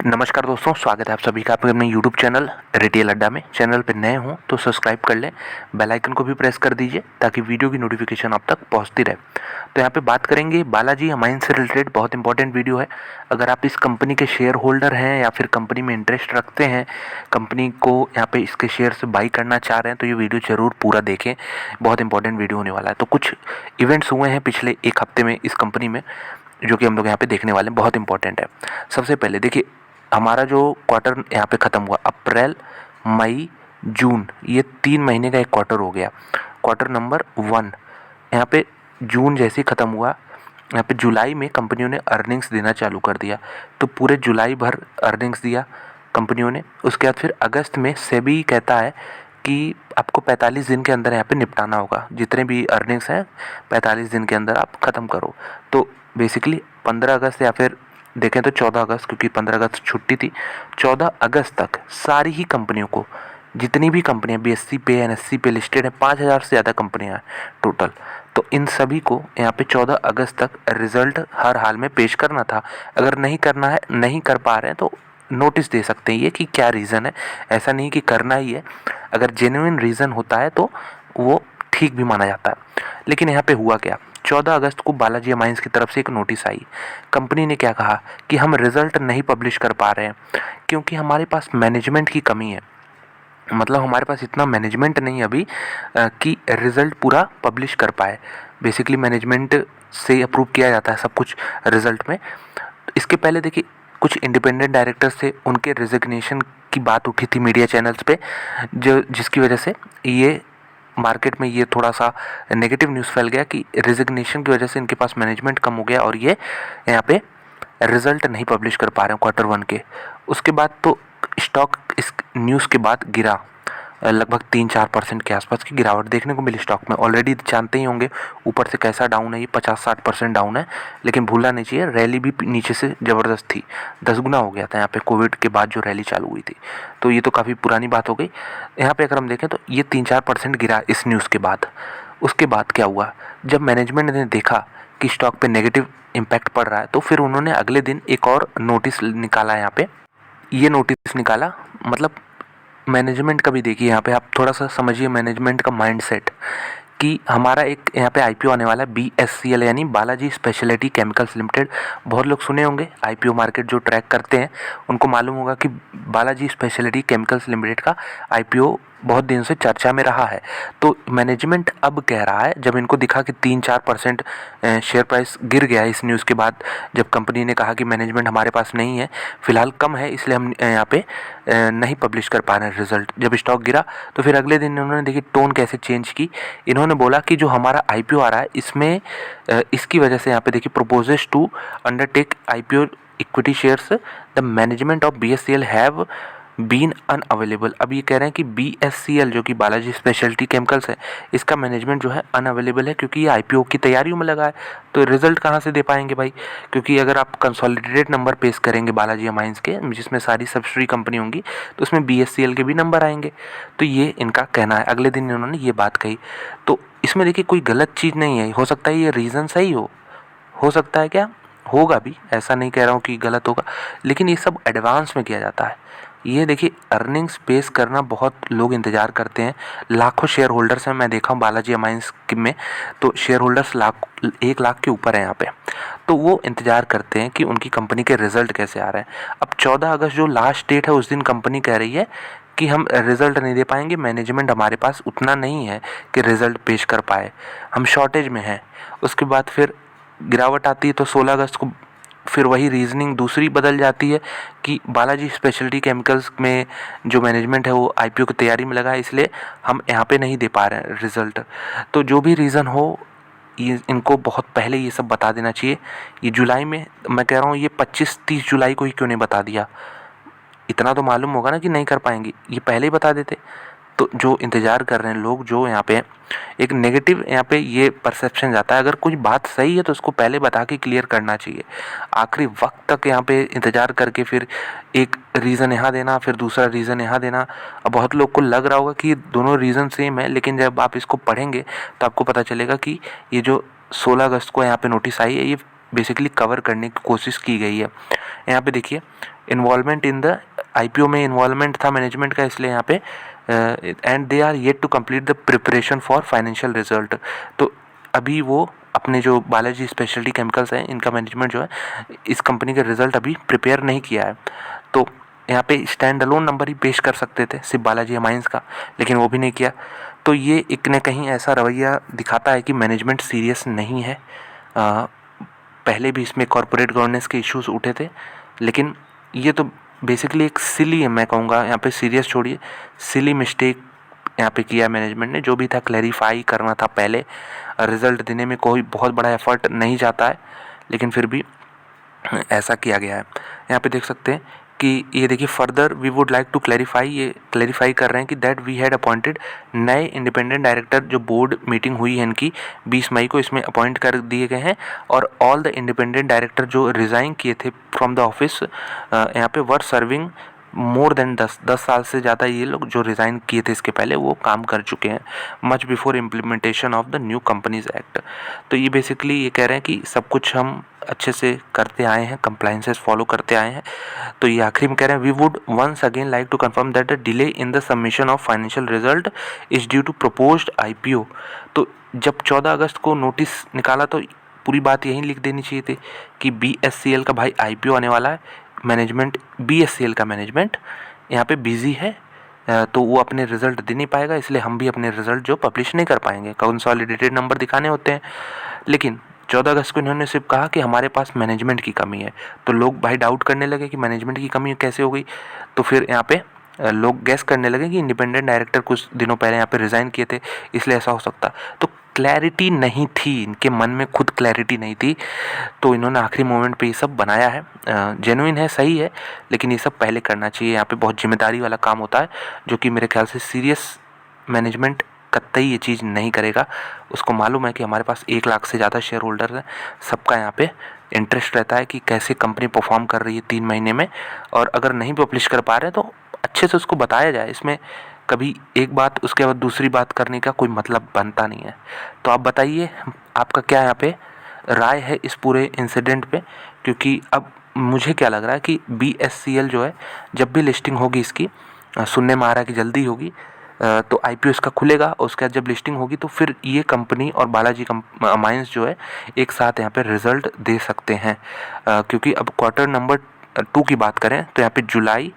नमस्कार दोस्तों, स्वागत है आप सभी का आपके अपने यूट्यूब चैनल रिटेल अड्डा में। चैनल पर नए हों तो सब्सक्राइब कर लें, बेल आइकन को भी प्रेस कर दीजिए ताकि वीडियो की नोटिफिकेशन आप तक पहुंचती रहे। तो यहाँ पे बात करेंगे बालाजी अमाइंस से रिलेटेड, बहुत इंपॉर्टेंट वीडियो है। अगर आप इस कंपनी के शेयर होल्डर हैं या फिर कंपनी में इंटरेस्ट रखते हैं, कंपनी को यहाँ पे इसके शेयर से बाई करना चाह रहे हैं, तो ये वीडियो ज़रूर पूरा देखें, बहुत इंपॉर्टेंट वीडियो होने वाला है। तो कुछ इवेंट्स हुए हैं पिछले एक हफ्ते में इस कंपनी में, जो कि हम लोग यहाँ पे देखने वाले हैं, बहुत इंपॉर्टेंट है। सबसे पहले देखिए, हमारा जो क्वार्टर यहाँ पे ख़त्म हुआ, अप्रैल मई जून, ये 3 महीने का एक क्वार्टर हो गया, क्वार्टर नंबर 1। यहाँ पे जून जैसे ही ख़त्म हुआ, यहाँ पे जुलाई में कंपनियों ने अर्निंग्स देना चालू कर दिया। तो पूरे जुलाई भर अर्निंग्स दिया कंपनियों ने। उसके बाद फिर अगस्त में सेबी कहता है कि आपको 45 दिन के अंदर यहाँ पे निपटाना होगा, जितने भी अर्निंग्स हैं 45 दिन के अंदर आप ख़त्म करो। तो बेसिकली 15 अगस्त या फिर देखें तो 14 अगस्त, क्योंकि 15 अगस्त छुट्टी थी, 14 अगस्त तक सारी ही कंपनियों को, जितनी भी कंपनियां बीएससी पे एनएससी पे लिस्टेड हैं, 5000 से ज़्यादा कंपनियां हैं टोटल, तो इन सभी को यहाँ पे 14 अगस्त तक रिजल्ट हर हाल में पेश करना था। अगर नहीं करना है, नहीं कर पा रहे हैं, तो नोटिस दे सकते हैं ये कि क्या रीज़न है। ऐसा नहीं कि करना ही है, अगर जेन्युइन रीज़न होता है तो वो ठीक भी माना जाता है। लेकिन यहाँ पे हुआ क्या, 14 अगस्त को बालाजी अमाइंस की तरफ से एक नोटिस आई। कंपनी ने क्या कहा कि हम रिज़ल्ट नहीं पब्लिश कर पा रहे हैं क्योंकि हमारे पास मैनेजमेंट की कमी है। मतलब हमारे पास इतना मैनेजमेंट नहीं अभी कि रिज़ल्ट पूरा पब्लिश कर पाए। बेसिकली मैनेजमेंट से अप्रूव किया जाता है सब कुछ रिज़ल्ट में। इसके पहले देखिए, कुछ इंडिपेंडेंट डायरेक्टर्स थे, उनके रिजिग्नेशन की बात उठी थी मीडिया चैनल्स पे, जो जिसकी वजह से ये मार्केट में ये थोड़ा सा नेगेटिव न्यूज़ फैल गया कि रिजिग्नेशन की वजह से इनके पास मैनेजमेंट कम हो गया और ये यहाँ पे रिज़ल्ट नहीं पब्लिश कर पा रहे हैं क्वार्टर 1 के। उसके बाद तो स्टॉक इस न्यूज़ के बाद गिरा, लगभग 3-4% के आसपास की गिरावट देखने को मिली स्टॉक में। ऑलरेडी जानते ही होंगे ऊपर से कैसा डाउन है, ये 50-60% डाउन है। लेकिन भूलना नहीं चाहिए, रैली भी नीचे से ज़बरदस्त थी, 10 गुना हो गया था यहाँ पे कोविड के बाद जो रैली चालू हुई थी। तो ये तो काफ़ी पुरानी बात हो गई। यहाँ पे अगर हम देखें तो ये 3-4% गिरा इस न्यूज़ के बाद। उसके बाद क्या हुआ, जब मैनेजमेंट ने देखा कि स्टॉक पे नेगेटिव इम्पैक्ट पड़ रहा है, तो फिर उन्होंने अगले दिन एक और नोटिस निकाला। यहाँ पे ये नोटिस निकाला, मतलब मैनेजमेंट का भी देखिए, यहाँ पे आप थोड़ा सा समझिए मैनेजमेंट का माइंडसेट, कि हमारा एक यहाँ पे आईपीओ आने वाला है, बीएससीएल यानी बालाजी स्पेशलिटी केमिकल्स लिमिटेड। बहुत लोग सुने होंगे, आईपीओ मार्केट जो ट्रैक करते हैं उनको मालूम होगा कि बालाजी स्पेशलिटी केमिकल्स लिमिटेड का आईपीओ बहुत दिन से चर्चा में रहा है। तो मैनेजमेंट अब कह रहा है, जब इनको दिखा कि 3-4% शेयर प्राइस गिर गया इस न्यूज़ के बाद, जब कंपनी ने कहा कि मैनेजमेंट हमारे पास नहीं है, फ़िलहाल कम है, इसलिए हम यहाँ पे नहीं पब्लिश कर पा रहे हैं रिजल्ट। जब स्टॉक गिरा तो फिर अगले दिन इन्होंने देखिए टोन कैसे चेंज की। इन्होंने बोला कि जो हमारा आईपीओ आ रहा है इसमें इसकी वजह से यहाँ पे देखिए, proposes to undertake IPO equity shares, the management of BSCL have been unavailable. अब ये कह रहे हैं कि बीएससीएल जो कि बालाजी स्पेशलिटी केमिकल्स है, इसका मैनेजमेंट जो है अनअवेलेबल है क्योंकि ये आईपीओ की तैयारियों में लगा है। तो रिजल्ट कहाँ से दे पाएंगे भाई, क्योंकि अगर आप कंसोलिडेटेड नंबर पेश करेंगे बालाजी अमाइंस के, जिसमें सारी सब्सिडरी कंपनी होंगी, तो उसमें बीएससीएल के भी नंबर आएंगे। तो ये इनका कहना है, अगले दिन इन्होंने ये बात कही। तो इसमें देखिए कोई गलत चीज़ नहीं है, हो सकता है ये रीज़न सही हो सकता है, क्या होगा भी, ऐसा नहीं कह रहा हूँ कि गलत होगा, लेकिन ये सब एडवांस में किया जाता है। ये देखिए अर्निंग्स पेश करना बहुत लोग इंतज़ार करते हैं, लाखों शेयर होल्डर्स हैं, मैं देखा हूँ बालाजी अमाइंस में, तो शेयर होल्डर्स 1 लाख के ऊपर है यहाँ पे। तो वो इंतज़ार करते हैं कि उनकी कंपनी के रिज़ल्ट कैसे आ रहे हैं। अब 14 अगस्त जो लास्ट डेट है, उस दिन कंपनी कह रही है कि हम रिज़ल्ट नहीं दे पाएंगे, मैनेजमेंट हमारे पास उतना नहीं है कि रिज़ल्ट पेश कर पाए, हम शॉर्टेज में हैं। उसके बाद फिर गिरावट आती है, तो 16 अगस्त को फिर वही रीजनिंग दूसरी बदल जाती है कि बालाजी स्पेशलिटी केमिकल्स में जो मैनेजमेंट है वो आईपीओ की तैयारी में लगा है, इसलिए हम यहाँ पे नहीं दे पा रहे हैं रिज़ल्ट। तो जो भी रीज़न हो, ये इनको बहुत पहले ये सब बता देना चाहिए। ये जुलाई में, मैं कह रहा हूँ ये 25-30 जुलाई को ही क्यों नहीं बता दिया, इतना तो मालूम होगा ना कि नहीं कर पाएंगे, ये पहले ही बता देते। तो जो इंतज़ार कर रहे हैं लोग, जो यहाँ पे एक नेगेटिव यहाँ पे ये परसेप्शन जाता है, अगर कुछ बात सही है तो उसको पहले बता के क्लियर करना चाहिए। आखिरी वक्त तक यहाँ पे इंतज़ार करके फिर एक रीज़न यहाँ देना, फिर दूसरा रीज़न यहाँ देना। अब बहुत लोग को लग रहा होगा कि ये दोनों रीज़न सेम है, लेकिन जब आप इसको पढ़ेंगे तो आपको पता चलेगा कि ये जो 16 अगस्त को यहाँ पे नोटिस आई है, ये बेसिकली कवर करने की कोशिश की गई है। यहाँ पे देखिए इन्वॉल्वमेंट इन द आईपीओ में इन्वॉल्वमेंट था मैनेजमेंट का, इसलिए यहाँ पे and they are yet to complete the preparation for financial result. तो अभी वो अपने जो बालाजी स्पेशलिटी केमिकल्स हैं इनका मैनेजमेंट जो है इस कंपनी का रिजल्ट अभी प्रिपेयर नहीं किया है। तो यहाँ पे स्टैंड अलोन नंबर ही पेश कर सकते थे सिर्फ बालाजी अमाइंस का, लेकिन वो भी नहीं किया। तो ये एक न कहीं ऐसा रवैया दिखाता है कि मैनेजमेंट सीरियस नहीं है। पहले भी इसमें कॉरपोरेट गवर्नेंस के इश्यूज उठे थे, लेकिन ये तो बेसिकली एक सिली है, मैं कहूँगा यहाँ पे सीरियस छोड़िए, सिली मिस्टेक यहाँ पे किया मैनेजमेंट ने। जो भी था क्लैरिफाई करना था पहले, रिजल्ट देने में कोई बहुत बड़ा एफर्ट नहीं जाता है, लेकिन फिर भी ऐसा किया गया है। यहाँ पे देख सकते हैं कि ये देखिए further we would like to clarify, ये क्लैरिफाई कर रहे हैं कि दैट वी हैड अपॉइंटेड नए इंडिपेंडेंट डायरेक्टर, जो बोर्ड मीटिंग हुई है इनकी 20 मई को, इसमें अपॉइंट कर दिए गए हैं। और ऑल द इंडिपेंडेंट डायरेक्टर जो रिज़ाइन किए थे फ्रॉम द ऑफिस यहाँ पे वर सर्विंग मोर देन 10 साल से ज़्यादा ये लोग जो रिज़ाइन किए थे इसके पहले वो काम कर चुके हैं, much before implementation of the new companies act. तो ये बेसिकली ये कह रहे हैं कि सब कुछ हम अच्छे से करते आए हैं, कंप्लाइंसेस फॉलो करते आए हैं। तो ये आखिरी में कह रहे हैं we would once again like to confirm that the delay in the submission of financial result is due to proposed IPO. तो जब 14 अगस्त को नोटिस निकाला तो पूरी बात यहीं लिख देनी चाहिए थी कि BSCL का भाई आईपीओ आने वाला है, मैनेजमेंट BSCL का मैनेजमेंट यहाँ पे बिजी है, तो वो अपने रिजल्ट दे नहीं पाएगा, इसलिए हम भी अपने रिजल्ट जो पब्लिश नहीं कर पाएंगे, कंसोलिडेटेड नंबर दिखाने होते हैं। लेकिन 14 अगस्त को इन्होंने सिर्फ कहा कि हमारे पास मैनेजमेंट की कमी है, तो लोग भाई डाउट करने लगे कि मैनेजमेंट की कमी कैसे हो गई। तो फिर यहाँ पे लोग गैस करने लगे कि इंडिपेंडेंट डायरेक्टर कुछ दिनों पहले यहाँ पे रिज़ाइन किए थे, इसलिए ऐसा हो सकता। तो क्लैरिटी नहीं थी, इनके मन में खुद क्लैरिटी नहीं थी, तो इन्होंने आखिरी मोमेंट पे ये सब बनाया है। जेन्युइन है, सही है, लेकिन ये सब पहले करना चाहिए। यहाँ पे बहुत जिम्मेदारी वाला काम होता है, जो कि मेरे ख्याल से सीरियस मैनेजमेंट कतई ये चीज़ नहीं करेगा। उसको मालूम है कि हमारे पास 1 लाख से ज़्यादा शेयर होल्डर हैं, सबका यहाँ पे इंटरेस्ट रहता है कि कैसे कंपनी परफॉर्म कर रही है 3 महीने में, और अगर नहीं पब्लिश कर पा रहे तो अच्छे से उसको बताया जाए। इसमें कभी एक बात उसके बाद दूसरी बात करने का कोई मतलब बनता नहीं है। तो आप बताइए आपका क्या यहाँ पे राय है इस पूरे इंसिडेंट पे, क्योंकि अब मुझे क्या लग रहा है कि BSCL जो है जब भी लिस्टिंग होगी इसकी, सुनने में आ रहा है कि जल्दी होगी, तो आईपीओ इसका खुलेगा और उसके बाद जब लिस्टिंग होगी तो फिर ये कंपनी और बालाजी अमाइंस जो है एक साथ यहाँ पे रिजल्ट दे सकते हैं। क्योंकि अब क्वार्टर नंबर 2 की बात करें तो यहाँ पे जुलाई,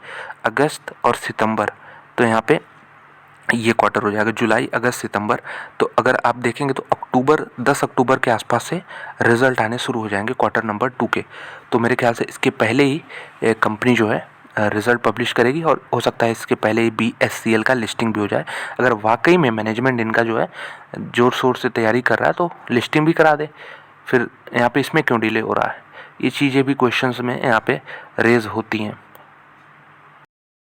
अगस्त और सितंबर, तो यहाँ पे ये क्वार्टर हो जाएगा जुलाई, अगस्त, सितंबर। तो अगर आप देखेंगे तो 10 अक्टूबर के आसपास से रिजल्ट आने शुरू हो जाएंगे क्वार्टर नंबर 2 के। तो मेरे ख्याल से इसके पहले ही कंपनी जो है रिजल्ट पब्लिश करेगी, और हो सकता है इसके पहले ही BSCL का लिस्टिंग भी हो जाए। अगर वाकई में मैनेजमेंट इनका जो है ज़ोर शोर से तैयारी कर रहा है तो लिस्टिंग भी करा दे, फिर यहाँ पे इसमें क्यों डिले हो रहा है। ये चीज़ें भी क्वेश्चंस में यहाँ पे रेज होती हैं।